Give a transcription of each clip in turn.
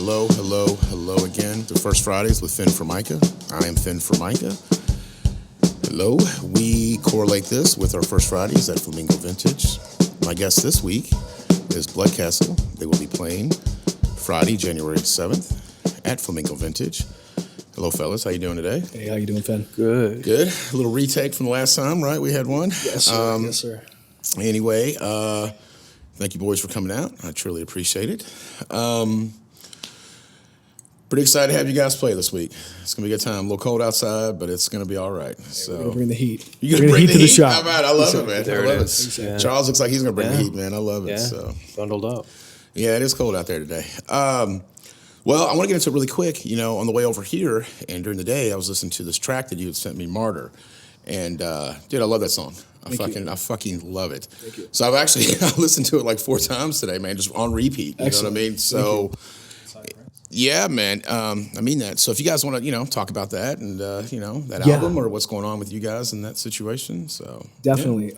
Hello again to First Fridays with Formica. I am Formica. Hello. We correlate this with our First Fridays at Flamingo Vintage. My guest this week is Blood Castle. They will be playing Friday, January 7th at Flamingo Vintage. Hello, fellas. How you doing today? Hey, how you doing, Finn? Good. Good. A little retake from the last time, right? We had one. Yes, sir. Yes, sir. Anyway, thank you, boys, for coming out. I truly appreciate it. Pretty excited to have you guys play this week. It's going to be a good time. A little cold outside, but it's going to be all right. So We're going to bring the heat. You're going to bring the heat to the shop. How about it? I love it, man. There I love it is. it. Yeah. Charles looks like he's going to bring the heat, man. I love it. Yeah. So Bundled up. yeah, it is cold out there today. Well, I want to get into it really quick. You know, on the way over here and during the day, I was listening to this track that you had sent me, Martyr. And, dude, I love that song. I fucking love it. Thank you. So I've actually I listened to it like 4 times today, man, just on repeat. You Excellent. know what I mean? So, yeah, man, I mean that. So if you guys want to, talk about that and, that Yeah. album or what's going on with you guys in that situation. So Definitely.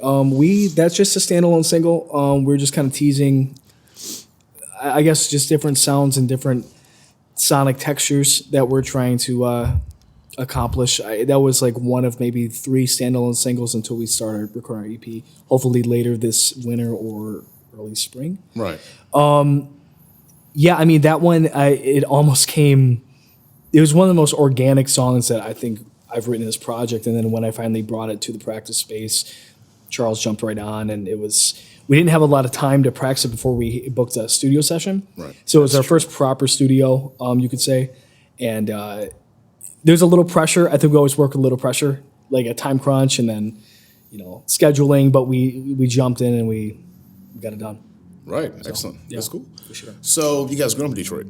That's just a standalone single. We're just kind of teasing, I guess, just different sounds and different sonic textures that we're trying to accomplish. That was like one of maybe 3 standalone singles until we started recording our EP, hopefully later this winter or early spring. Right. Yeah, I mean, that one, it almost came, it was one of the most organic songs that I think I've written in this project. And then when I finally brought it to the practice space, Charles jumped right on, and we didn't have a lot of time to practice it before we booked a studio session. Right. So it was our first proper studio, you could say. And there's a little pressure. I think we always work with a little pressure, like a time crunch and then, scheduling. But we jumped in and we got it done. Right. Excellent. yeah. That's cool. For sure. So you guys grew up in Detroit?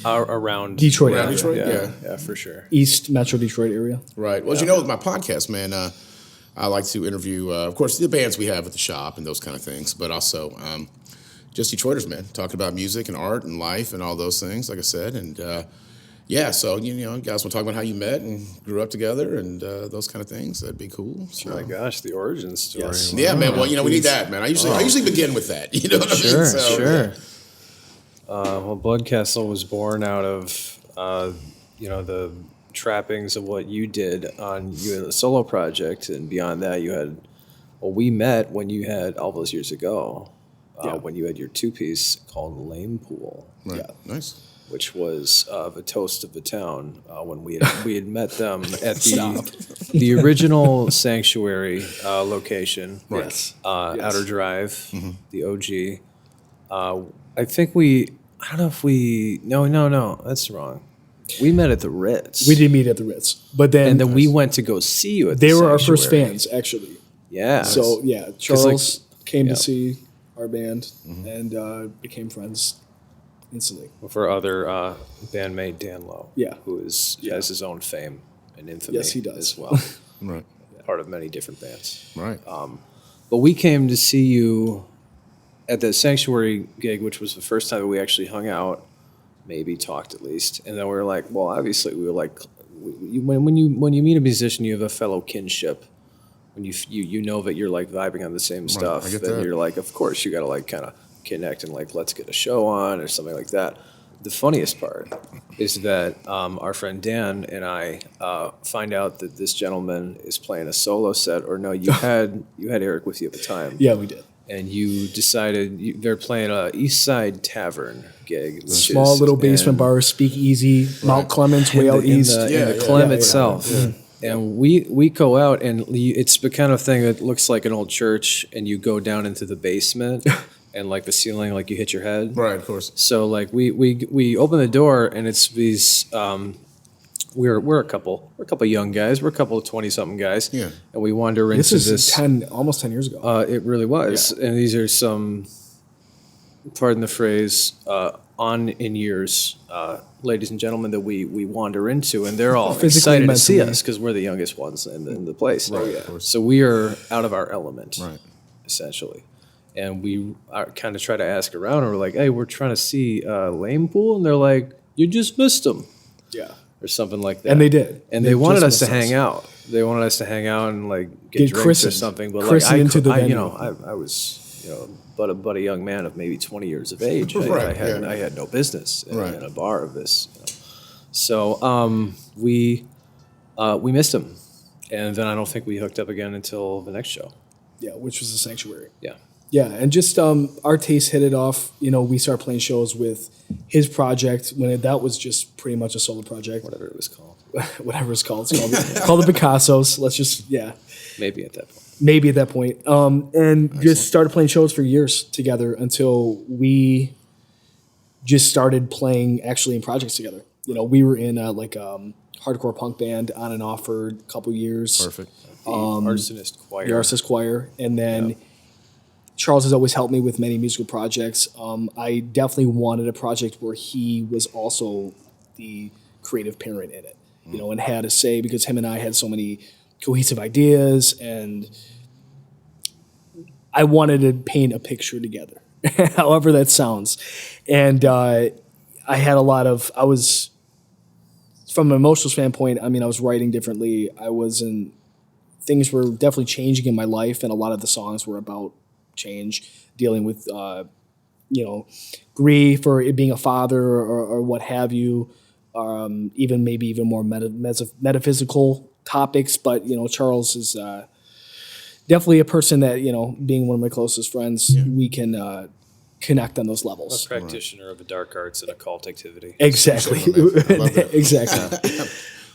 Around Detroit. Around area. Detroit? Yeah. Yeah. For sure. East Metro Detroit area. Right. Well, as you know, with my podcast, man, I like to interview, of course, the bands we have at the shop and those kind of things, but also just Detroiters, man, talking about music and art and life and all those things, like I said. And, so, you guys want to talk about how you met and grew up together and those kind of things. That'd be cool. So. Oh my gosh, the origin story. Yes. Yeah, man. Well, we need that, man. I usually begin with that. You know what I mean? Sure, So, sure. yeah. Well, Blood Castle was born out of, the trappings of what you did on the solo project, and beyond that, we met when you had all those years ago, when you had your 2-piece called Lame Pool, Right. Yeah. Nice. which was the toast of the town when we had met them at the original Sanctuary location, Right. Yes. Outer Drive, the OG. I think I don't know if no, that's wrong. We met at the Ritz. We did meet at the Ritz, but then, and then we went to go see you at the they were our first Sanctuary. fans, actually. Yeah. So yeah, Charles came yeah. to see our band and became friends instantly. With our other bandmate Dan Lowe. Yeah. Who has his own fame and infamy. Yes, he does. as well. Right. Part of many different bands. Right. But we came to see you at the Sanctuary gig, which was the first time that we actually hung out, maybe talked at least. And then we were like, well, obviously we were like, when you meet a musician, you have a fellow kinship. When you know that you're like vibing on the same stuff, I get then that. you're like, of course you got to like kind of connect and like, let's get a show on or something like that. The funniest part is that our friend Dan and I find out that this gentleman is playing a solo set, or no, you had Eric with you at the time. Yeah, we did. And you decided they're playing a East Side Tavern gig. Which Small is- little basement and- bar, speak easy, Mount Clemens, way out in east. the, Yeah, in the yeah, Clem yeah, itself. yeah. And we go out, and it's the kind of thing that looks like an old church, and you go down into the basement, and like the ceiling, like you hit your head. Right, of course. So like we open the door, and it's these. We're a couple young guys. We're a couple of 20-something guys. Yeah. And we wander This into is almost 10 years ago. it really was. And these are some, pardon the phrase, on in years, ladies and gentlemen, that we wander into, and they're all Physically, excited to see mentally. us because we're the youngest ones in the place. Right, of course. So we are out of our element, Right. essentially. And we kind of try to ask around, and we're like, hey, we're trying to see Lame Pool. And they're like, you just missed them. yeah. Or something like that. And they did. And They they wanted just us to missed hang out. They wanted us to hang out and like get Get drinks or christened. something. But Christened like into the venue. I was, but a young man of maybe 20 years of age. Right, I had no business Right. in a bar of this. So we missed him, and then I don't think we hooked up again until the next show. Yeah, which was the Sanctuary. Yeah. Yeah, and just our tastes hit it off. We started playing shows with his project when that was just pretty much a solo project. Whatever it was called. Whatever it's called. It's called the Picassos. Let's just, Maybe at that point. maybe at that point. And just started playing shows for years together until we just started playing actually in projects together. We were in hardcore punk band on and off for a couple years. Perfect. The Arsonist Choir. The Arsonist Choir. And then Charles has always helped me with many musical projects. I definitely wanted a project where he was also the creative parent in it, and had a say, because him and I had so many cohesive ideas, and I wanted to paint a picture together, however that sounds. And I was, from an emotional standpoint, I was writing differently. Things were definitely changing in my life, and a lot of the songs were about change, dealing with grief, or it being a father, or what have you, even more metaphysical topics. But Charles is definitely a person that, being one of my closest friends, we can connect on those levels. A practitioner of the dark arts and occult activity. Exactly. I love that. Exactly.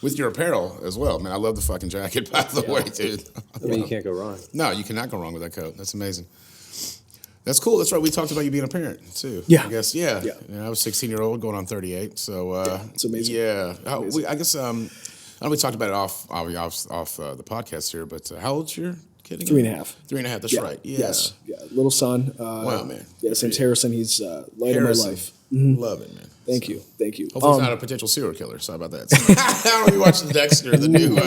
With your apparel as well, man. I love the fucking jacket, by the way, dude. I mean, you can't go wrong. No, you cannot go wrong with that coat. That's amazing. That's cool. That's right. We talked about you being a parent too. Yeah. I guess. Yeah. I was 16-year-old going on 38. So it's amazing. Yeah. I guess I know we talked about it off the podcast here, but how old's your kid again? 3.5. 3.5. That's right. Yeah. Yes. Yeah. Little son. Wow, man. Yeah. His name's Harrison. He's light Harrison. of my life. Love it, man. Thank you. Hopefully he's not a potential serial killer. Sorry about that. I don't be watching Dexter, the new.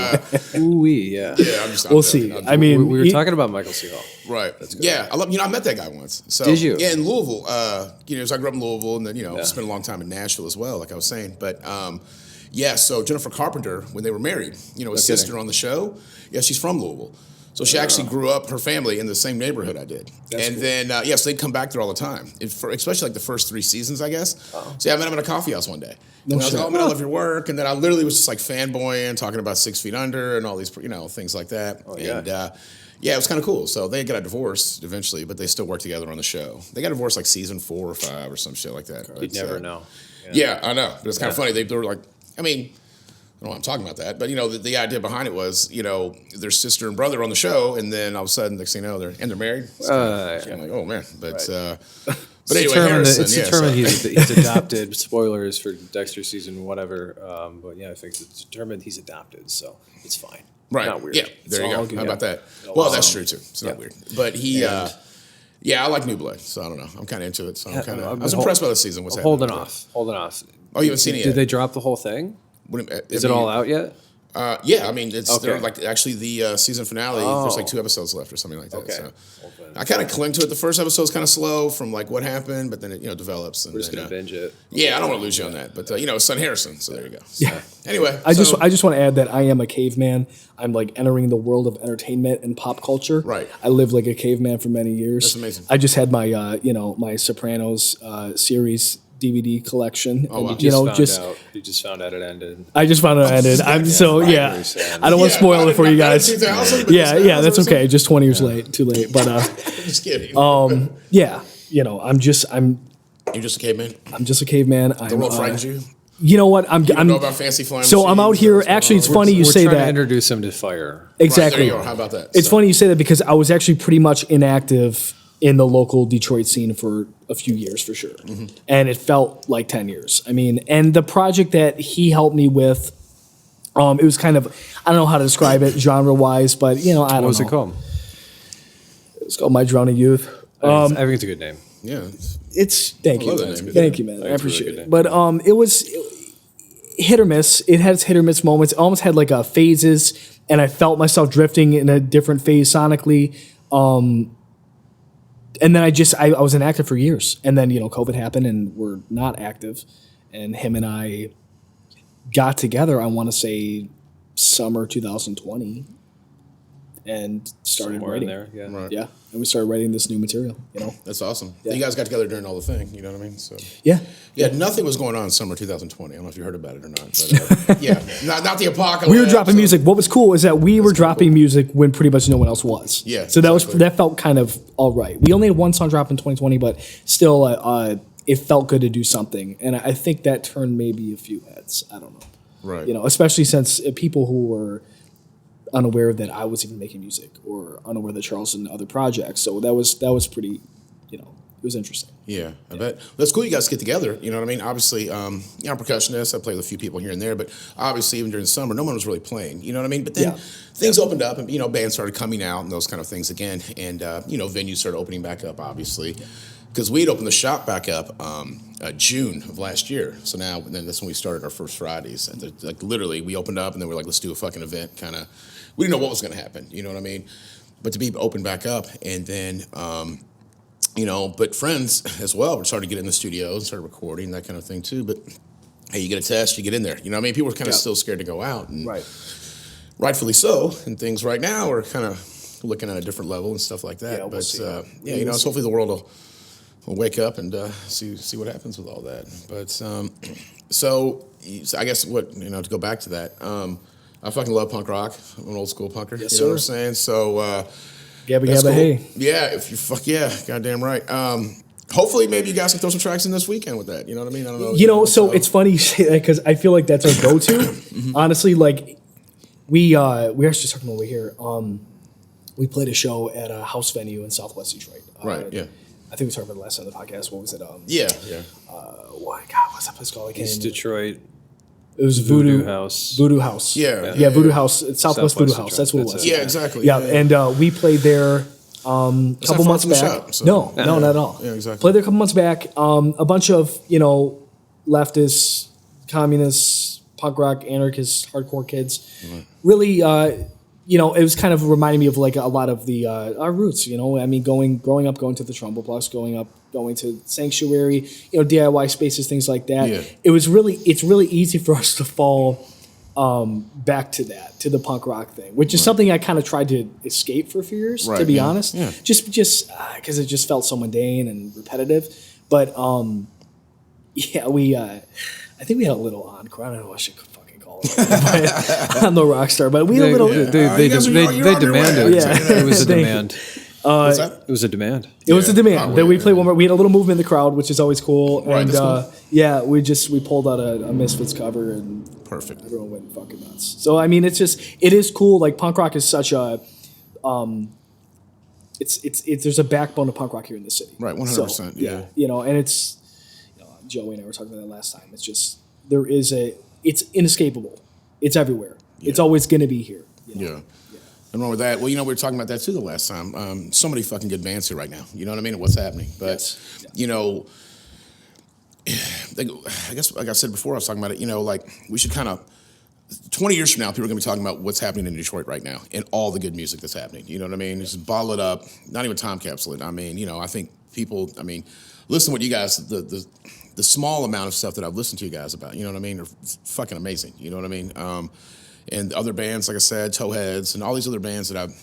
Ooh-wee, yeah. Yeah, We'll see. I mean, we were talking about Michael C. Hall. Right. Yeah, I met that guy once. So, Did you? Yeah, in Louisville. So I grew up in Louisville, and then spent a long time in Nashville as well, like I was saying. But so Jennifer Carpenter, when they were married, his sister on the show. Yeah, she's from Louisville. So she actually grew up, her family, in the same neighborhood I did. That's cool. Then, so they'd come back there all the time, especially like the first 3 seasons, I guess. Oh. So I met him in a coffee house one day. And I was like, oh, man, I love your work. And then I literally was just like fanboying, talking about 6 Feet Under and all these, things like that. Oh, yeah. And it was kind of cool. So they got a divorce eventually, but they still work together on the show. They got divorced like season 4 or 5 or some shit like that. You'd never know. Yeah, I know. But it's kind of funny. They were like, I don't know why I'm talking about that, but the idea behind it was, their sister and brother on the show, and then all of a sudden, next thing you know, they're married. So I'm like, oh man, but anyway, Harrison, it's determined he's adopted. Spoilers for Dexter season whatever, but yeah, I think it's determined he's adopted, so it's fine. Right? Not weird. Yeah, there you all go. good. How about that? No, Well, that's true too. It's not weird, but he. And- I like New Blood, so I don't know. I'm kind of into it. So I I'm was impressed by the season. What's holding happening? off. Oh, you haven't seen it yet? Did they drop the whole thing? Is it all out yet? Yeah, it's Okay. they're like actually the season finale. There's like 2 episodes left or something like that. Okay. So I kind of cling to it. The first episode's kind of slow from like what happened, but then it develops. And We're just then, gonna binge it. Yeah, I don't want to lose you on that, but Son Harrison. So there you go. So, Yeah. Anyway, I just want to add that I am a caveman. I'm like entering the world of entertainment and pop culture. Right. I lived like a caveman for many years. That's amazing. I just had my my Sopranos series DVD collection. Oh, wow. And, You just found out it ended. I just found out it ended. I'm so yeah. Very sad. I don't want to spoil it for you guys. 2000, but Yeah, that's 2000. okay. Just 20 years late, too late. But Just kidding. yeah, I'm just You're just a caveman. a caveman. The world frightens you. You know what? You don't know about fancy flying so I'm out machines, here. what's going Actually, on. it's funny you We're say trying to that. introduce him to fire. Exactly. Right, there you go. How about that? It's So- funny you say that because I was actually pretty much inactive in the local Detroit scene for a few years for sure. Mm-hmm. And it felt like 10 years. And the project that he helped me with, it was kind of, I don't know how to describe it genre wise, but I don't know. What was it called? It's called My Drowning Youth. I think it's a good name. Yeah. It's, thank you. love that name. Thank you, man. I It's a really appreciate good it. name. But it was hit or miss. It had its hit or miss moments. It almost had like phases, and I felt myself drifting in a different phase sonically. And then I was inactive for years. And then, COVID happened and we're not active. And him and I got together, I want to say summer 2020. and started Somewhere writing. in there, yeah. Right. Yeah, and we started writing this new material. That's awesome. Yeah. You guys got together during all the thing, you know what I mean? So Yeah. yeah, nothing was going on in summer 2020. I don't know if you heard about it or not, but yeah, not the apocalypse. We were dropping so- music. What was cool is that we were dropping music when pretty much no one else was. Yeah, So exactly. that felt kind of all right. We only had one song drop in 2020, but still, it felt good to do something. And I think that turned maybe a few heads. I don't know. Right. Especially since people who were unaware that I was even making music or unaware that Charles and other projects. So that was pretty, it was interesting. Yeah, I bet. That's cool you guys get together, you know what I mean? Obviously, I'm a percussionist. I play with a few people here and there, but obviously even during the summer, no one was really playing, you know what I mean? But then things opened up and, bands started coming out and those kind of things again. And, venues started opening back up, obviously. Because we'd opened the shop back up June of last year. So now, then that's when we started our first Fridays. And like literally, we opened up and then we're like, let's do a fucking event, kind of. We didn't know what was going to happen, you know what I mean? But to be open back up and then... but friends as well were starting to get in the studio and started recording, that kind of thing too. But hey, you get a test, you get in there. You know what I mean? People were kind of still scared to go out. And rightfully so. And things right now are kind of looking at a different level and stuff like that. Yeah, we'll see. So hopefully the world will wake up and see what happens with all that. But so I guess to go back to that, I fucking love punk rock. I'm an old school punker. Yes, you know what I'm sir. saying? So... Gabba That's Gabba cool. Hey. Yeah, if you goddamn right. Hopefully, maybe you guys can throw some tracks in this weekend with that. You know what I mean? I don't know. So it's funny you say that because I feel like that's our go-to. Honestly, like we actually just talking about here. We played a show at a house venue in Southwest Detroit. Right. Yeah. I think we talked about it last time on the podcast. What was it? Yeah. What's that place called? East Detroit. It was Voodoo House. Voodoo House. Yeah. Voodoo House. It's Southwest Voodoo House. Detroit. That's what it That's was. it. Yeah. Exactly. Yeah, and we played there a couple far months from the back. shop, so- No, not at all. Yeah, exactly. Played there a couple months back. A bunch of leftists, communists, punk rock, anarchists, hardcore kids. Really, it was kind of reminding me of like a lot of the our roots. I mean, growing up, going to the Trumbull Plus, going to Sanctuary, DIY spaces, things like that. Yeah. It's really easy for us to fall back to the punk rock thing, which is something I kind of tried to escape for a few years, to Right, be yeah, honest. yeah. Just because it just felt so mundane and repetitive. But we I think we had a little encore. I don't know what I should fucking call it. But I'm no rock star, but we had a little. They you guys are- you're they on your way. demanded. Yeah. It was a Thank you. demand. What's that? It was a demand. It was a demand. Oh, Then we yeah, played one more. We had a little movement in the crowd, which is always cool. Right, And that's cool. we pulled out a Misfits cover and Perfect. everyone went fucking nuts. So I mean, it is cool. Like punk rock is such a, it's there's a backbone of punk rock here in the city. Right, 100%, So, yeah. and it's, Joey and I were talking about that last time. It's just it's inescapable. It's everywhere. It's always going to be here. Yeah. Nothing wrong with that. Well, we were talking about that too the last time. So many fucking good bands here right now. You know what I mean? And what's happening. But, I guess, like I said before, I was talking about it, like we should kind of, 20 years from now, people are going to be talking about what's happening in Detroit right now and all the good music that's happening. You know what I mean? Just bottle it up, not even time capsule it. I mean, I think people, listen to what you guys, the small amount of stuff that I've listened to you guys about, you know what I mean, are fucking amazing. You know what I mean? And other bands, like I said, Towheads and all these other bands that I've,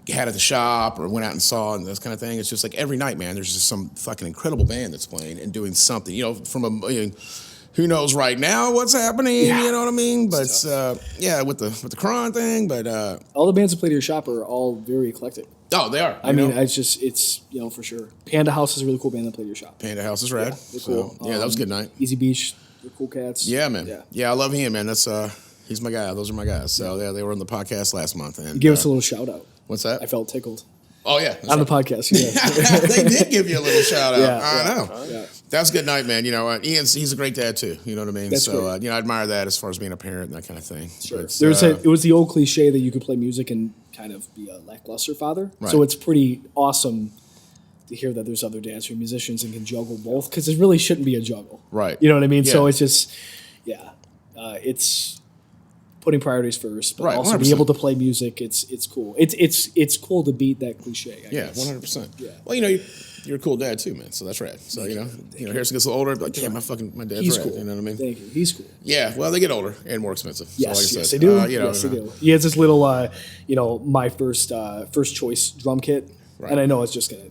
had at the shop or went out and saw and this kind of thing. It's just like every night, man, there's just some fucking incredible band that's playing and doing something, who knows right now what's happening, you know what I mean? But, with the Kron thing, but... All the bands that play to your shop are all very eclectic. Oh, they are. I mean, it's for sure. Panda House is a really cool band that played to your shop. Panda House is rad. They're cool. So, that was a good night. Easy Beach, they're cool cats. Yeah, man. Yeah. Yeah, I love him, man. That's he's my guy. Those are my guys. So they were on the podcast last month. And Give us a little shout out. What's that? I felt tickled. Oh yeah, On the podcast, yeah. they did give you a little shout out. I know. Yeah. That's a good night, man. Ian's a great dad too. You know what I mean? That's so great. I admire that as far as being a parent and that kind of thing. Sure. But, It was the old cliche that you could play music and kind of be a lackluster father. Right. So it's pretty awesome to hear that there's other dads who are musicians and can juggle both, because it really shouldn't be a juggle. Right. You know what I mean? So Yeah. it's just, it's putting priorities first, but Right, also 100%. being able to play music. It's cool. It's cool to beat that cliche. I Yeah, guess. 100%. Yeah. Well, you're a cool dad too, man. So that's rad. So Harrison gets a little older, like, damn, my dad's He's rad. cool. You know what I mean? Thank you. He's cool. Yeah. Well, they get older and more expensive. So Yes, like I yes, said, they do. Yes, they do. He has this little, my first choice drum kit, Right. and I know it's just gonna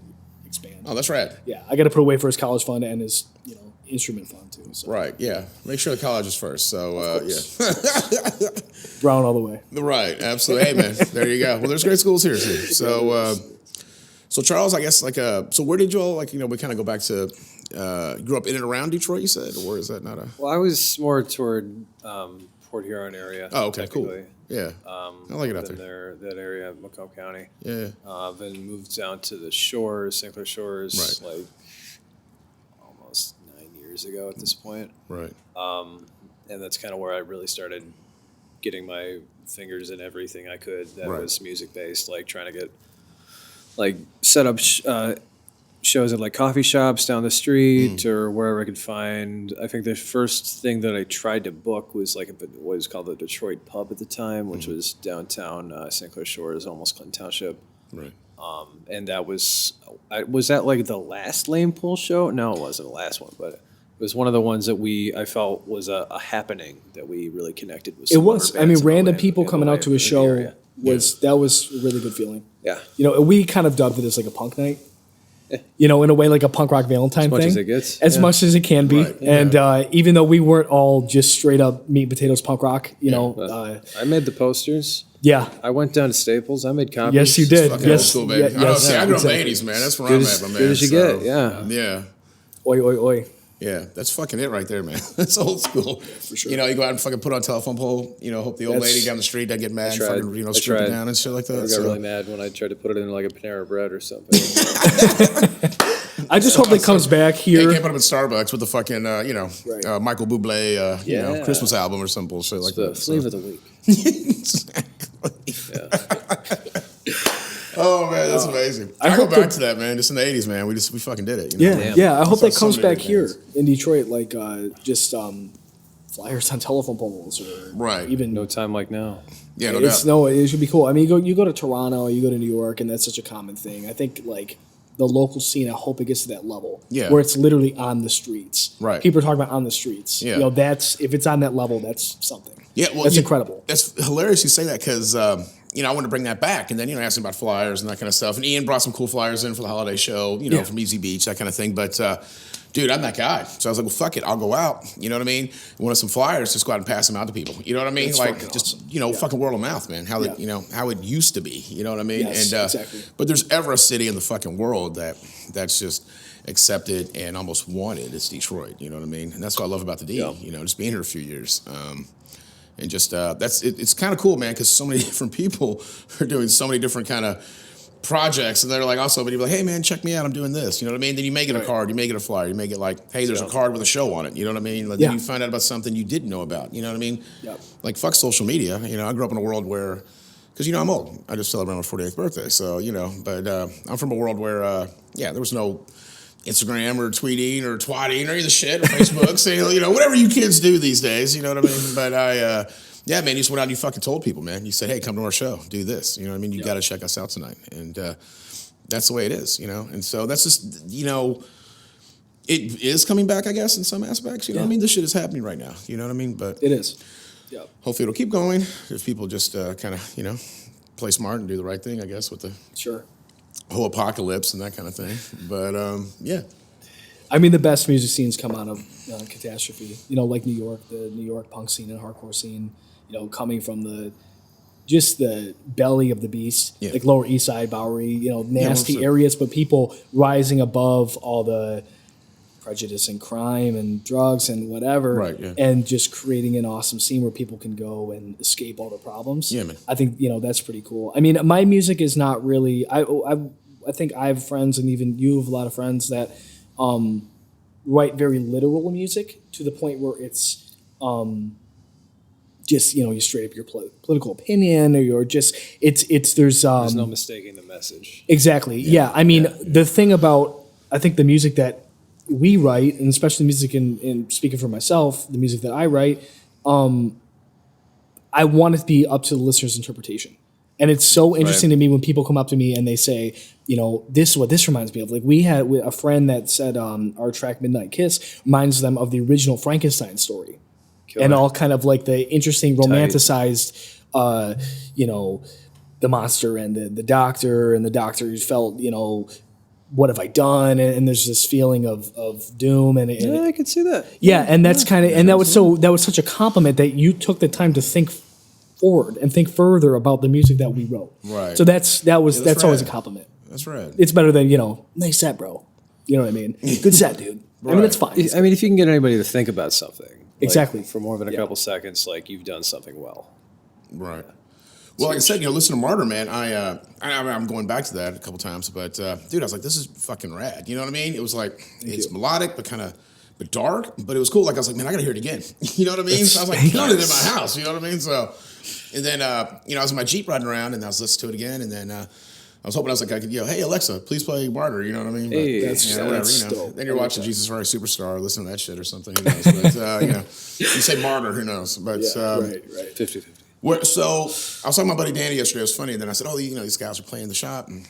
expand. Oh, that's rad. Yeah, I got to put away for his college fund and his instrument fund too. So. Right. Yeah. Make sure the college is first. So yeah. Brown all the way. Right. Absolutely. Hey, man. There you go. Well, there's great schools here too. So. So Charles, I guess so where did you all we kind of go back to grew up in and around Detroit, you said, or is that not a? Well, I was more toward Port Huron area. Oh, okay, cool. technically. Yeah, I like it out Been there. that area, Macomb County. Yeah, Then moved down to the shores, St. Clair Shores, Right. like almost 9 years ago at this point. right. And that's kind of where I really started getting my fingers in everything I could that Right. was music based, like trying to get set up shows at like coffee shops down the street or wherever I could find. I think the first thing that I tried to book was like what was called the Detroit Pub at the time, which was downtown St. Clair Shores, almost Clinton Township. Right. And that was that like the last Lame Pool show? No, it wasn't the last one, but it was one of the ones that I felt was a happening that we really connected with. It some was. other I mean, bands random in the people way- coming out to in a the show area. that was a really good feeling. Yeah. We kind of dubbed it as like a punk night. In a way, like a punk rock Valentine As much thing. as it gets. As Yeah. much as it can be. Right, yeah. And even though we weren't all just straight up meat and potatoes punk rock, I made the posters. yeah. I went down to Staples. I made copies. Yes, you did. Fucking Yes, old school, baby. yeah, See, I grew up in the exactly. 80s, man. That's where Good I'm as- at, my man. good as you So, get, yeah. Yeah. Oi, oi, oi. Yeah, that's fucking it right there, man. That's old school. For sure. You go out and fucking put on a telephone pole, hope the old That's- lady down the street doesn't get mad and tried. fucking, I strip it tried. down and shit like that. I got So- really mad when I tried to put it in like a Panera Bread or something. I just hope it comes back Yeah, you here. can't put them in Starbucks with the fucking, Michael Bublé, Yeah. Christmas album or some bullshit like the that. flavor of the week. Exactly. Oh man, that's amazing. I go hope back that- to that, man. Just in the '80s, man. We fucking did it. Yeah, Damn. yeah. I hope Saw that so comes many back here bands. in Detroit, like just flyers on telephone poles or Right. even No time like now. Yeah, no it's doubt. no, it should be cool. I mean, you go to Toronto, you go to New York, and that's such a common thing. I think like the local scene, I hope it gets to that level, Yeah. where it's literally on the streets. Right. People are talking about on the streets. Yeah. That's if it's on that level, that's something. Yeah, well, that's incredible. That's hilarious you say that because I wanted to bring that back, and then asking about flyers and that kind of stuff. And Ian brought some cool flyers in for the holiday show, Yeah. from Easy Beach, that kind of thing. But dude, I'm that guy, so I was like, well, fuck it, I'll go out. You know what I mean? Wanted some flyers, just go out and pass them out to people. You know what I mean? That's like fucking just awesome. fucking word of mouth, man. How Yeah. how it used to be. You know what I mean? Yes, and exactly. But there's ever a city in the fucking world that's just accepted and almost wanted. It's Detroit. You know what I mean? And that's what I love about the D. Yeah. Just being here a few years. And just it's kind of cool, man, because so many different people are doing so many different kind of projects, and they're like also, but you're like, hey man, check me out, I'm doing this. You know what I mean? Then you make it a card, you make it a flyer, you make it like, hey, there's a card with a show on it. You know what I mean? Like, Yeah. then you find out about something you didn't know about. You know what I mean? Yep. Like fuck social media. I grew up in a world where, because I'm old. I just celebrated my 48th birthday, so but I'm from a world where there was no Instagram or tweeting or twatting or either shit or Facebook, so whatever you kids do these days. You know what I mean? But yeah, man, you just went out and you fucking told people, man. You said, hey, come to our show, do this. You know what I mean? You got to check us out tonight. And that's the way it is, And so that's just, it is coming back, I guess, in some aspects. You know what I mean? This shit is happening right now. You know what I mean? But It is. Yeah. hopefully it'll keep going if people just kind of, play smart and do the right thing, I guess, with the Sure. whole apocalypse and that kind of thing. But yeah. I mean, the best music scenes come out of catastrophe. Like New York, the New York punk scene and hardcore scene. Coming from the belly of the beast, Yeah. like Lower East Side, Bowery. Nasty 100%. areas, but people rising above all the prejudice and crime and drugs and whatever, Right, yeah. and just creating an awesome scene where people can go and escape all the problems. Yeah, man. I think that's pretty cool. I mean, my music is not really. I think I have friends, and even you have a lot of friends that write very literal music to the point where it's just you straight up your political opinion, or you're just it's there's There's no mistaking the message. exactly yeah. I mean, the thing about I think the music that we write, and especially music in speaking for myself, the music that I write, I want it to be up to the listener's interpretation. And it's so interesting to me when people come up to me and they say, this is what this reminds me of. Like we had a friend that said our track Midnight Kiss reminds them of the original Frankenstein story. Killer. And all kind of like the interesting romanticized, the monster and the doctor who felt, what have I done? And there's this feeling of doom and I can see that. Yeah, and that's kind of that was such a compliment that you took the time to think forward and think further about the music that we wrote. Right. So that's always a compliment. That's right. It's better than nice set, bro. You know what I mean? Good set, dude. Right. I mean, it's fine. I mean, if you can get anybody to think about something exactly for more than a couple seconds, like you've done something well. Right. Well, like I said, listen to Martyr, man. I'm going back to that a couple times, but dude, I was like, this is fucking rad. You know what I mean? It was like it's melodic, but but dark, but it was cool. Like I was like, man, I gotta hear it again. You know what I mean? So I was like, killing it in my house. You know what I mean? So, and then I was in my Jeep riding around, and I was listening to it again, and then I was hoping I could yell, hey Alexa, please play Martyr. You know what I mean? But, hey, that's dope. Then you're watching Jesus Christ Superstar, listening to that shit or something. Who knows? But you say Martyr, who knows? But right. 50-50. So I was talking to my buddy Danny yesterday. It was funny. And then I said, these guys are playing the shop. And,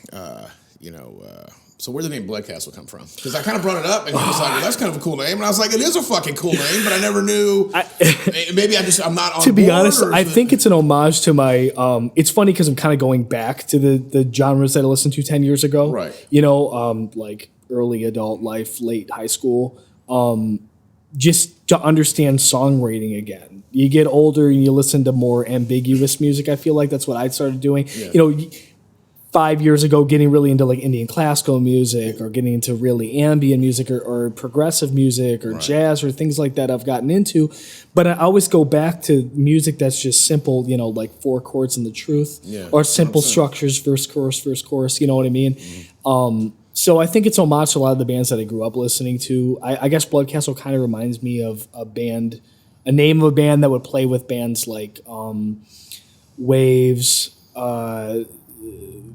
so where'd the name Blood Castle come from? Because I kind of brought it up, and he was like, well, that's kind of a cool name. And I was like, it is a fucking cool name, but I never knew. Maybe I'm not on To be board, honest, I think it's an homage to my, it's funny because I'm kind of going back to the genres that I listened to 10 years ago. Right. Like early adult life, late high school. Just to understand songwriting again. You get older and you listen to more ambiguous music. I feel like that's what I started doing. Yeah. 5 years ago, getting really into like Indian classical music or getting into really ambient music or progressive music or jazz or things like that I've gotten into. But I always go back to music that's just simple, like 4 chords and the truth or simple 100%. Structures, verse, chorus, you know what I mean? Mm-hmm. So I think it's homage to a lot of the bands that I grew up listening to. I guess Blood Castle kind of reminds me of a name of a band that would play with bands like Waves,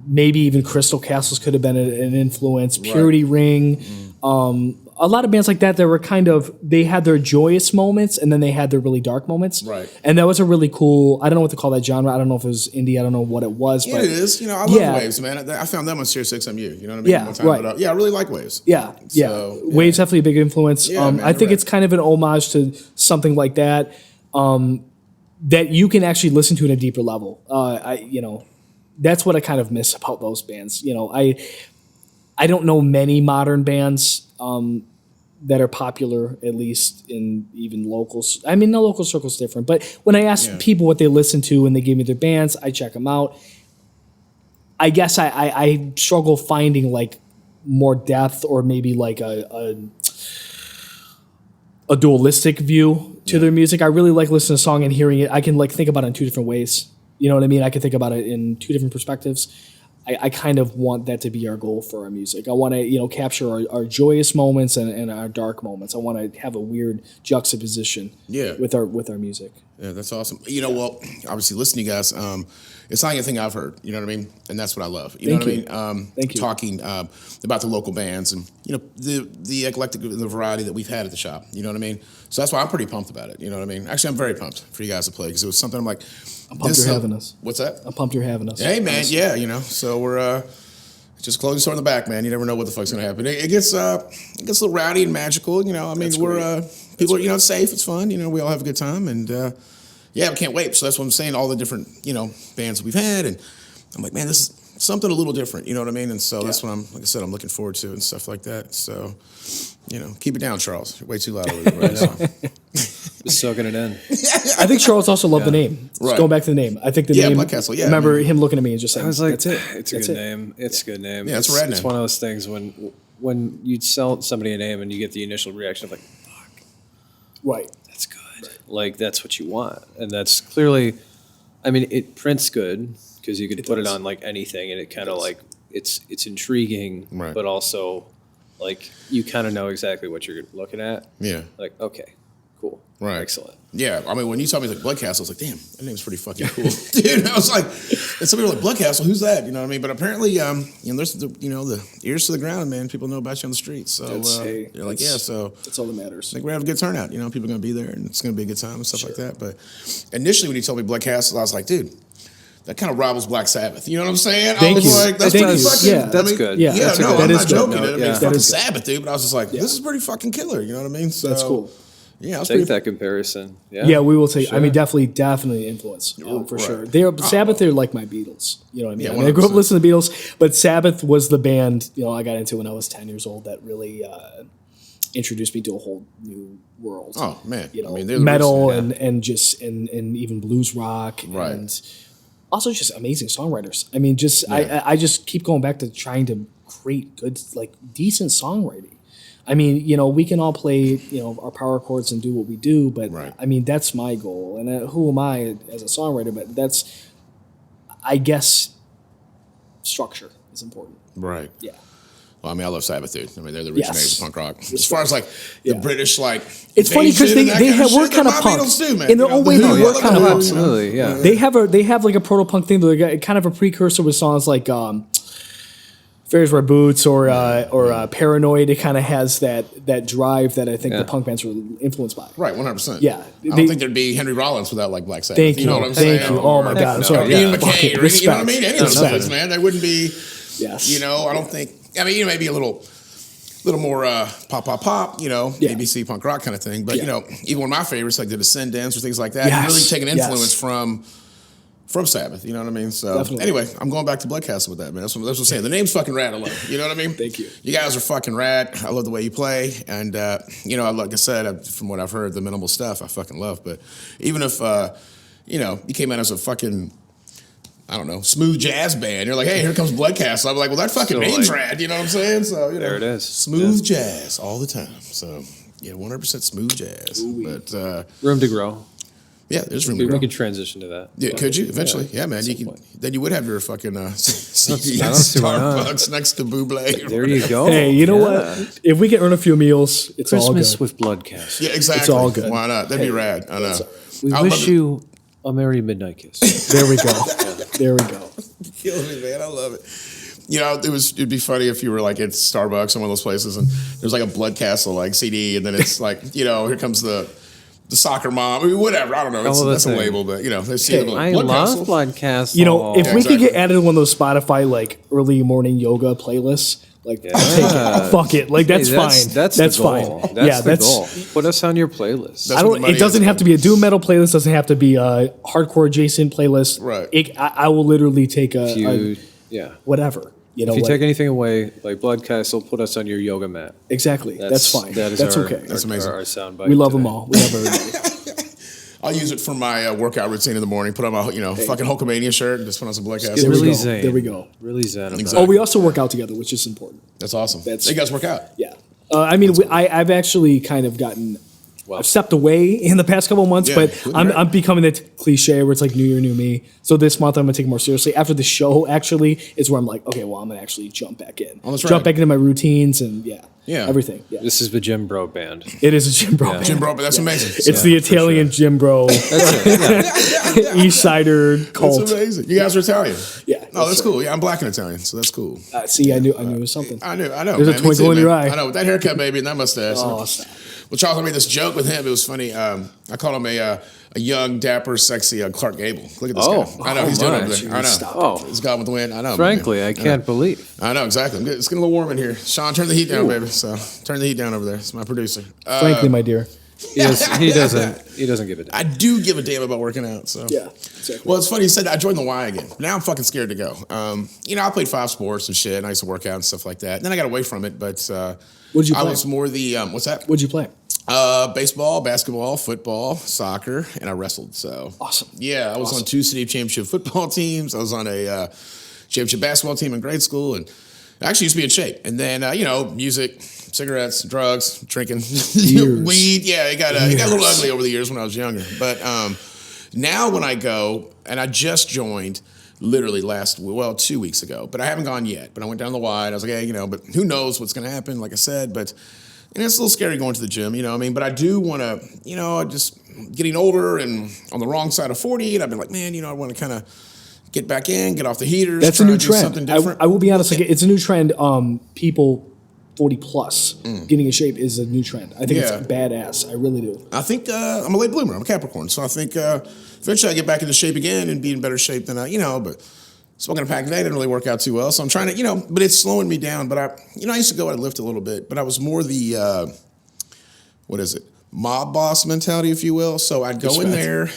maybe even Crystal Castles could have been an influence, Purity Ring. A lot of bands like that were they had their joyous moments and then they had their really dark moments. Right. And that was a really cool, I don't know what to call that genre. I don't know if it was indie. I don't know what it was. Yeah, but it is. I love Waves, man. I found them on Sirius XMU. You know what I mean? Yeah, one time, right. But, I really like Waves. Yeah, Waves definitely a big influence. Yeah, I think it's kind of an homage to something like that that you can actually listen to at a deeper level. That's what I kind of miss about those bands. I don't know many modern bands that are popular, at least in even locals. I mean, no local circle's different, but when I ask people what they listen to and they give me their bands, I check them out. I guess I struggle finding like more depth or maybe like a dualistic view to their music. I really like listening to a song and hearing it. I can like think about it in 2 different ways. You know what I mean? I can think about it in 2 different perspectives. I kind of want that to be our goal for our music. I want to, capture our joyous moments and our dark moments. I want to have a weird juxtaposition with our music. Yeah, that's awesome. Well, obviously, listen to you guys. It's not anything I've heard. You know what I mean? And that's what I love. You know what I mean? Thank you. Talking about the local bands and the eclectic, the variety that we've had at the shop. You know what I mean? So that's why I'm pretty pumped about it. You know what I mean? Actually, I'm very pumped for you guys to play because it was something I'm like. I'm pumped you're having us. What's that? I'm pumped you're having us. Hey, man. Honestly. Yeah, So we're just closing store in the back, man. You never know what the fuck's gonna happen. It gets a little rowdy and magical. I mean, we're people are safe. It's fun. We all have a good time, and we can't wait. So that's what I'm saying. All the different bands that we've had, and I'm like, man, this is something a little different. You know what I mean? And so that's what I'm looking forward to and stuff like that. So keep it down, Charles. You're way too loud over there right now. Just soaking it in. I think Charles also loved the name. Just going back to the name. I think the name. Blood Castle. Yeah. I remember him looking at me and just saying, I was like, "That's it. It's a good name. It's a good name. Yeah, it's a rad name. It's one of those things when you sell somebody a name and you get the initial reaction of like, "Fuck, right, that's good." Right. Like that's what you want, and that's clearly. I mean, it prints good because you could put it on like anything, and it kind of like it's intriguing, but also like you kind of know exactly what you're looking at. Yeah. Like okay. Cool. Right. Excellent. Yeah. I mean, when you told me like Blood Castle, I was like, damn, that name's pretty fucking cool. Dude, I was like, and some people were like, Blood Castle, who's that? You know what I mean? But apparently, there's the ears to the ground, man. People know about you on the streets. So you're like, so that's all that matters. I think we're going to have a good turnout. People are going to be there and it's going to be a good time and stuff like that. But initially when you told me Blood Castle, I was like, dude, that kind of rivals Black Sabbath. You know what I'm saying? Thank I was you. like, that's Thank pretty you. fucking. Yeah, that's good. Yeah, Yeah, that's no, good. I'm That not is good. joking. No, I mean, yeah. it's That fucking is good. Sabbath, dude. But I was just like, this is pretty fucking killer. You know what I mean? So, That's cool. Yeah, I was Take pretty. that comparison. Yeah, Yeah, we will take. I Sure. mean, definitely influence for Right. sure. They're Sabbath. They're like my Beatles. You know what I mean? Yeah, I mean, I grew up 100%. listening to the Beatles, but Sabbath was the band I got into when I was 10 years old that really introduced me to a whole new world. Oh man, You know, I mean, they're the metal reason, and even blues rock Right. and also just amazing songwriters. I mean, Yeah. I just keep going back to trying to create good, like decent songwriting. I mean, we can all play, our power chords and do what we do, but Right. I mean, that's my goal. And who am I as a songwriter? But that's, I guess, structure is important. right? Yeah. Well, I mean, I love Sabbath, dude. I mean, they're the Yes. originators of punk rock. As far as like the Yeah. British, like It's funny because invasion and that they kind of were shit, kind of they're my punk. Beatles too, man. In their You know, own way, the they Who, were I love kind of the Who, punk. you know? Absolutely, yeah. They have like a proto punk thing. They got kind of a precursor with songs like Fairies Wear Boots or Paranoid. It kind of has that drive that I think Yeah. the punk bands were influenced by. Right, 100%. Yeah. I don't think there's be Henry Rollins without like Black Sabbath. Thank you. know what I'm Thank saying? you. Oh my God, I'm sorry. Ian Yeah. McKay, Fucking or you know what I respect. mean? Any of those Respect. guys, man. They wouldn't be. Yes. I don't think. I mean, maybe a little more pop. Yeah. ABC punk rock kind of thing. But Yeah. even one of my favorites, like the Descendants or things like that, Yes. really take an influence Yes. from Sabbath. You know what I mean? So Definitely. anyway, I'm going back to Blood Castle with that, man. That's what I'm saying. The name's fucking rad. I love it. You know what I mean? Thank you. You guys are fucking rad. I love the way you play, and like I said, from what I've heard, the minimal stuff I fucking love. But even if you came out as a fucking, I don't know, smooth jazz band, you're like, hey, here comes Blood Castle. I'm like, well, that fucking So, name's like, rad. You know what I'm saying? So There it is. smooth jazz all the time. So 100% smooth jazz. But Room to grow. yeah, there's room We to grow. could transition to that. Yeah, could you eventually? Yeah, man. Some You could. point. Then you would have your fucking CD I at don't see why not. Starbucks next to Buble. There you go. Hey, you know Yeah. what? If we can earn a few meals, it's all Christmas good. with Bloodcast. Yeah, exactly. It's all good. Why not? That'd be rad. I know. We I love wish it. you a merry midnight kiss. There we go. There we go. Killing me, man. I love it. It'd be funny if you were like at Starbucks or one of those places, and there's like a Blood Castle like CD, and then it's like, here comes the soccer mom, I mean, whatever. I don't know. Oh, That's a thing. label, but they see the I Blood love Castle. Bloodcast. If Yeah, we could get exactly. added to one of those Spotify like early morning yoga playlists, like Yeah. I'll take it. Fuck it. Like that's fine. That's That's the goal. fine. That's Yeah, the that's. goal. Put us on your playlist. That's I what don't. the money It doesn't is. have to be a doom metal playlist. Doesn't have to be a hardcore adjacent playlist. Right. I will literally take If you, whatever. if you take anything away, like Bloodcast will put us on your yoga mat. exactly. That's fine. That is That's our, okay. That's amazing. Our soundbite We love today. them all. We love everybody. I'll use it for my workout routine in the morning. Put on my fucking Hulkamania shirt and just put on some Blood Castle. There we Really go. zen. There we go. Really zen. about Exactly. Oh, we also work out together, which is important. That's awesome. That's- you guys work out. Yeah. I mean, I've actually kind of gotten. Well. I've stepped away in the past couple of months, Yeah, but good, I'm, right. I'm becoming that cliche where it's like new year, new me. So this month I'm gonna take it more seriously. After the show, actually, is where I'm like, okay, well, I'm gonna actually jump back in, Oh, that's jump right. back into my routines and Yeah. everything. Yeah, This is the Gym Bro Band. it is a gym bro. band. Jim Bro, but that's amazing. It's the Italian gym bro, East Sider cult. That's amazing. You guys are Italian. Yeah, Oh, that's cool. Yeah, I'm black and Italian, so that's cool. See, I knew it was something. I know. There's a man. Me twinkle too, in your man. eye. I know. With that haircut, baby, and that mustache. Oh, stop. Well, Charles, I made this joke with him. It was funny. I called him a young, dapper, sexy Clark Gable. Look at this Oh, guy. I know. He's doing it over my. there. I know. Stop. Oh. He's gone with the wind. I know. Frankly, man. I can't believe. I know, exactly. It's getting a little warm in here. Sean, turn the heat down, baby. So turn the heat down over there. It's my producer. Frankly, my dear. He doesn't give a damn. I do give a damn about working out. So Yeah, exactly. Well, it's funny you said that. I joined the Y again. Now I'm fucking scared to go. I played 5 sports and shit, and I used to work out and stuff like that. And then I got away from it, but What'd you I play? was more the what's that? What'd you play? Baseball, basketball, football, soccer, and I wrestled. So Awesome. Yeah, I was on 2 city championship football teams. I was on a championship basketball team in grade school, and I actually used to be in shape. And then music, cigarettes, drugs, drinking, weed. Yeah, it got a little ugly over the years when I was younger. But now when I go, and I just joined literally 2 weeks ago, but I haven't gone yet. But I went down the Y, and I was like, hey, but who knows what's going to happen? Like I said, but. And it's a little scary going to the gym, But I do want to, just getting older and on the wrong side of 40. And I've been like, man, I want to kind of get back in, get off the heaters. That's a try new to do trend. Something different. I will be honest, like it's a new trend. People 40 plus, getting in shape is a new trend. I think Yeah. it's badass. I really do. I think I'm a late bloomer. I'm a Capricorn, so I think eventually I get back into shape again and be in better shape than but smoking a pack a day didn't really work out too well. So I'm trying to, but it's slowing me down. But I used to go out and lift a little bit, but I was more the mob boss mentality, if you will. So I'd go in there,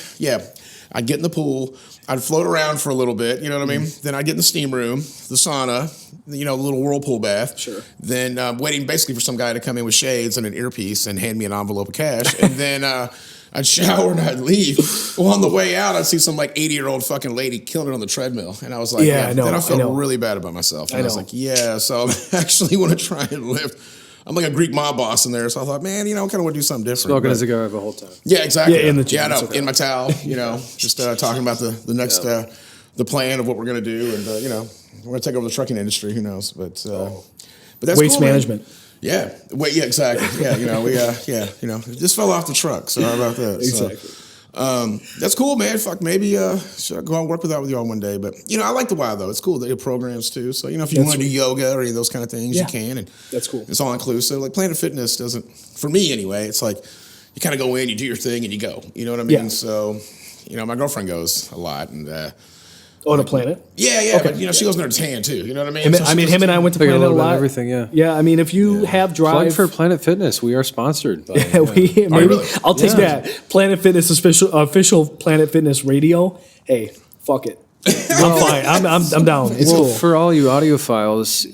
I'd get in the pool, I'd float around for a little bit, you know what I mean? Then I'd get in the steam room, the sauna, the little whirlpool bath. Sure. Then waiting basically for some guy to come in with shades and an earpiece and hand me an envelope of cash. And then I'd shower and I'd leave. Well, on the way out, I'd see some 80-year-old fucking lady killing it on the treadmill. And I was like, I know, then I felt I know. really bad about myself. And I was know. like, so I actually want to try and lift. I'm like a Greek mob boss in there. So I thought, man, I kind of want to do something different. Smoking But- a cigar the whole time. yeah, exactly. Yeah, in the gym, I know. it's okay. In my towel, just talking about the next the plan of what we're gonna do, and we're gonna take over the trucking industry. Who knows? But that's Waste cool, man. management. Yeah. Wait. Yeah. Exactly. Yeah. We just fell off the truck. So how about that? Exactly. So, that's cool, man. Fuck, maybe should I go out and work with y'all one day? But I like the Y though. It's cool. They have programs too. So if you want to do yoga or any of those kind of things, you can. And That's cool. It's all inclusive. Like Planet Fitness doesn't, for me anyway. It's like you kind of go in, you do your thing, and you go. You know what I mean? Yeah. So my girlfriend goes a lot, and On a planet. yeah, Okay. but she goes in there to tan too. You know what I mean? Him and I went to Figure a Planet a little bit of lot. everything, yeah. Yeah, I mean, if you have Plug drive for Planet Fitness. We are sponsored by. maybe really? I'll take Yeah. that. Planet Fitness official Planet Fitness radio. Hey, fuck it. I'm fine. I'm down. It's Well, cool. for all you audiophiles,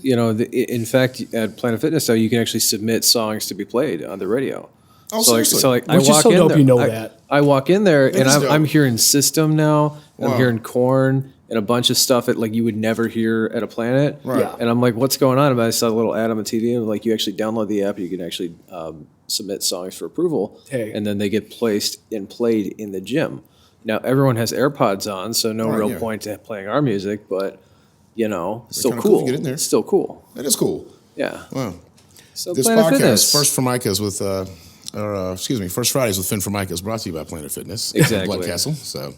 in fact, at Planet Fitness, though, you can actually submit songs to be played on the radio. Oh, so seriously? I Which is walk so in dope there. you know that. I walk in there and is dope. I'm hearing System now. Wow. I'm hearing Korn and a bunch of stuff that you would never hear at a Planet. Right. Yeah. And I'm like, what's going on? And I saw a little ad on the TV and you actually download the app. You can actually submit songs for approval. Hey. And then they get placed and played in the gym. Now everyone has AirPods on, so no Right, real yeah. point to playing our music, but still kinda cool cool. to get in there. It's still cool. That is cool. Yeah. Wow. So This Planet podcast, Fitness. First Formica's with, First Fridays with Finn Formica is brought to you by Planet Fitness. Exactly. Blood Castle. So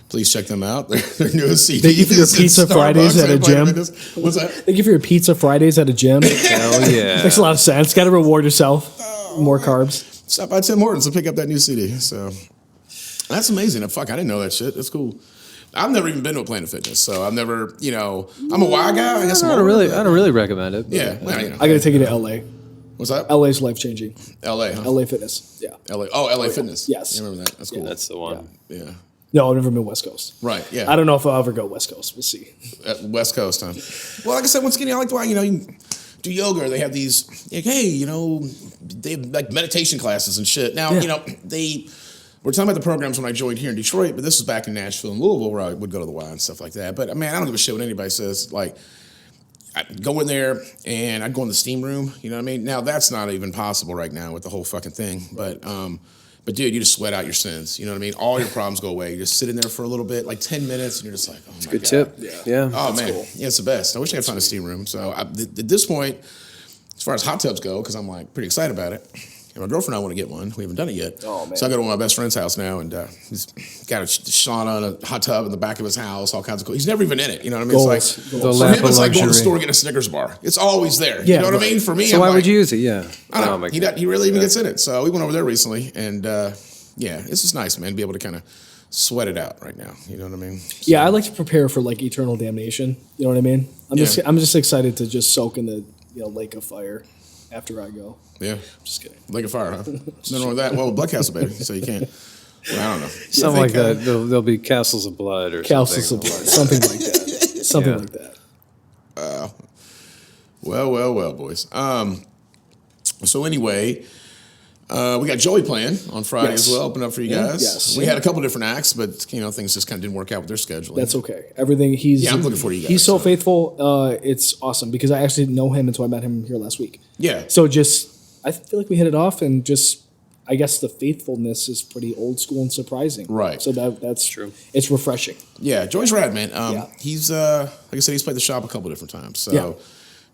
please check them out. Their newest CD. They give you your is at pizza Fridays Starbucks at a and Planet gym? Fitness. What's that? They give you a pizza Fridays at a gym. Hell yeah. Makes a lot of sense. Got to reward yourself. More carbs. Stop by Tim Hortons and pick up that new CD. So that's amazing. Fuck, I didn't know that shit. That's cool. I've never even been to a Planet Fitness, so I've never, I'm a Y guy. I guess I don't really recommend it. But, Yeah. Well, I got to take you to LA. What's that? LA's life changing. LA, huh? LA Fitness. Yeah. LA. Oh, LA Fitness. Yes. I remember that. That's cool. That's the one. Yeah. No, I've never been West Coast. Right. Yeah. I don't know if I'll ever go West Coast. We'll see. At West Coast, huh? Well, like I said, once again, I like the way, you can do yoga. They have these, hey, they have like meditation classes and shit. Now, Yeah. we're talking about the programs when I joined here in Detroit, but this was back in Nashville and Louisville where I would go to the Y and stuff like that. But man, I don't give a shit what anybody says. Like, I'd go in there and I'd go in the steam room. You know what I mean? Now that's not even possible right now with the whole fucking thing. But dude, you just sweat out your sins. You know what I mean? All your problems go away. You just sit in there for a little bit, like 10 minutes, and you're just like, oh my God. Good tip. Yeah. Oh man, yeah, it's the best. I wish I could find a steam room. So at this point, as far as hot tubs go, because I'm like pretty excited about it. And my girlfriend and I want to get one. We haven't done it yet. Oh, man. So I go to one of my best friend's house now, and he's got a sauna and a hot tub in the back of his house, all kinds of cool. He's never even in it. You know what I mean? Goals. It's like Goals. for The him, lap it's of like going to the luxury. store getting a Snickers bar. It's always there. Yeah, you know what I right. mean? For me, So I'm why like, would you use it? Yeah. I don't Oh, know. my He God. really even gets in it. So we went over there recently, and yeah, it's just nice, man, to be able to kind of sweat it out right now. You know what I mean? Yeah, I like to prepare for like eternal damnation. You know what I mean? I'm just excited to just soak in the lake of fire after I go. Yeah. Just kidding. Lake of Fire, huh? Nothing wrong with that. Well, Blood Castle, baby, so you can't. Well, I don't know. Something like that. There'll be castles of blood or Castles of something. blood, something like that. Something Yeah. like that. Well, boys. So anyway, we got Joey playing on Friday Yes. as well, open up for you guys. Yes. We had a couple different acts, but things just kind of didn't work out with their scheduling. That's okay. Everything he's I'm looking forward to you guys, He's so so. faithful. It's awesome because I actually didn't know him until I met him here last week. Yeah. So I feel like we hit it off, and just I guess the faithfulness is pretty old school and surprising. Right. So that's True. It's refreshing. Yeah, Joey's rad, man. Yeah. He's like I said, he's played the shop a couple different times. So Yeah.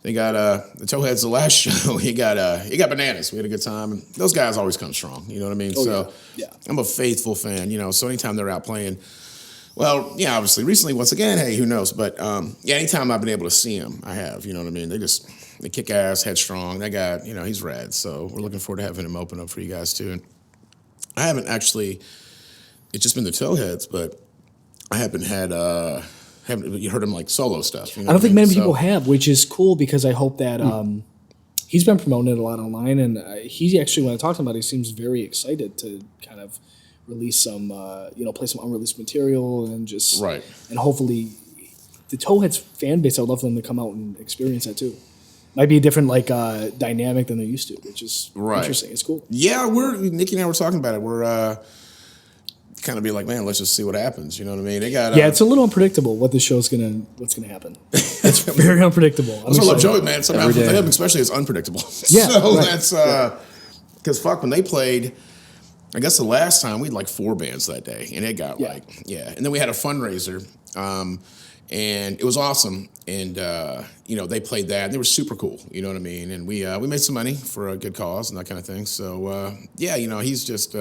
they got the Towheads the last show. He got Bananas. We had a good time, and those guys always come strong. You know what I mean? Oh, So yeah. I'm a faithful fan. So anytime they're out playing. Well, yeah, obviously, recently, once again, hey, who knows? But anytime I've been able to see them, I have. You know what I mean? They They kick ass, headstrong. That guy, he's rad. So we're looking forward to having him open up for you guys too. And I haven't actually. It's just been the Towheads, but I haven't you heard him like solo stuff. I don't think many people have, which is cool because I hope that he's been promoting it a lot online, and he actually, when I talked to him about it, he seems very excited to kind of release some, play some unreleased material and just right. And hopefully, the Towheads fan base, I'd love for them to come out and experience that too. Might be a different dynamic than they're used to, which is interesting. It's cool. Yeah, Nikki and I were talking about it. We're kind of be like, man, let's just see what happens. You know what I mean? They got it's a little unpredictable what's gonna happen. It's very unpredictable. That's what I love Joey, man. Sometimes for him, especially, it's unpredictable. Yeah, so right. that's because when they played, I guess the last time we had like 4 bands that day, and it got and then we had a fundraiser, and it was awesome, and they played that, and they were super cool. You know what I mean? And we made some money for a good cause and that kind of thing. So he's just.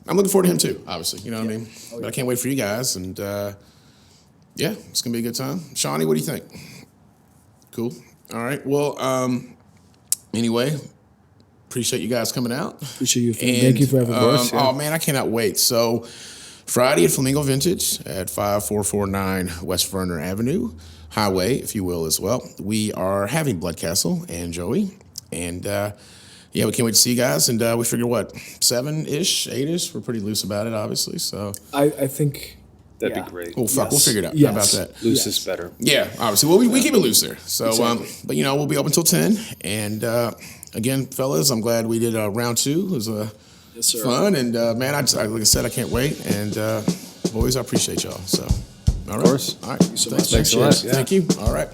I'm looking forward to him too, obviously. You know what I mean? Oh, yeah. But I can't wait for you guys, and it's gonna be a good time. Shawnee, what do you think? Cool. All right. Well, anyway, appreciate you guys coming out. Appreciate you. Thank you for having us. Oh man, I cannot wait. So Friday at Flamingo Vintage at 5449 West Verner Avenue, Highway, if you will, as well. We are having Blood Castle and Joey, and. We can't wait to see you guys, and we figure 7-ish, 8-ish. We're pretty loose about it, obviously. So I think that'd be great. Oh fuck, we'll figure it out. Yes. How about that? Loose is better. Yeah, obviously. Well, we keep it loose there. So, exactly. But we'll be open till 10. And again, fellas, I'm glad we did round 2. It was fun, and man, like I said, I can't wait. And boys, I appreciate y'all. So, all right, of course. all right, Thank you so much. Thanks a lot. Thank you. All right.